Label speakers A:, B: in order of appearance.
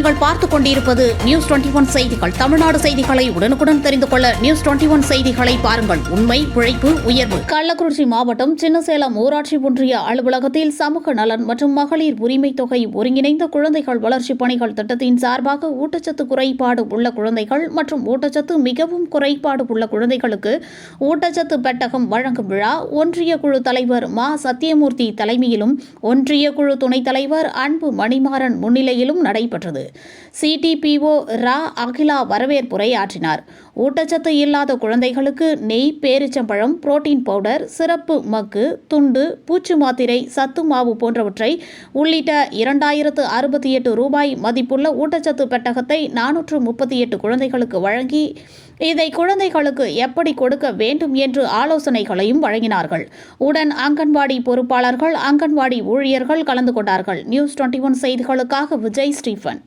A: நீங்கள் பார்த்துக் கொண்டிருப்பது நியூஸ் 21 செய்திகள். தமிழ்நாடு செய்திகளை உடனுக்குடன் தெரிந்து கொள்ள நியூஸ் 21 செய்திகளை பாருங்கள். உண்மை, உழைப்பு, உயர்வு. கள்ளக்குறிச்சி மாவட்டம் சின்னசேலம் ஊராட்சி ஒன்றிய அலுவலகத்தில் சமூக நலன் மற்றும் மகளிர் உரிமை தொகை ஒருங்கிணைந்த குழந்தைகள் வளர்ச்சிப் பணிகள் திட்டத்தின் சார்பாக ஊட்டச்சத்து குறைபாடு உள்ள குழந்தைகள் மற்றும் ஊட்டச்சத்து மிகவும் குறைபாடு உள்ள குழந்தைகளுக்கு ஊட்டச்சத்து பெட்டகம் வழங்கும் விழா ஒன்றிய குழு தலைவர் மா சத்தியமூர்த்தி தலைமையிலும் ஒன்றிய குழு துணைத் தலைவர் அன்பு மணிமாறன் முன்னிலையிலும் நடைபெற்றது. சிடிபிஓ ரா அகிலா வரவேற்புரையாற்றினார். ஊட்டச்சத்து இல்லாத குழந்தைகளுக்கு நெய், பேரிச்சம்பழம், புரோட்டீன் பவுடர், சிறப்பு மக்கு, துண்டு, பூச்சி மாத்திரை, சத்து மாவு போன்றவற்றை உள்ளிட்ட 2068 ரூபாய் மதிப்புள்ள ஊட்டச்சத்து பெட்டகத்தை 438 குழந்தைகளுக்கு வழங்கி இதை குழந்தைகளுக்கு எப்படி கொடுக்க வேண்டும் என்று ஆலோசனைகளையும் வழங்கினார்கள். உடன் அங்கன்வாடி பொறுப்பாளர்கள், அங்கன்வாடி ஊழியர்கள் கலந்து கொண்டார்கள். நியூஸ் 21 செய்திகளுக்காக விஜய் ஸ்டீபன்.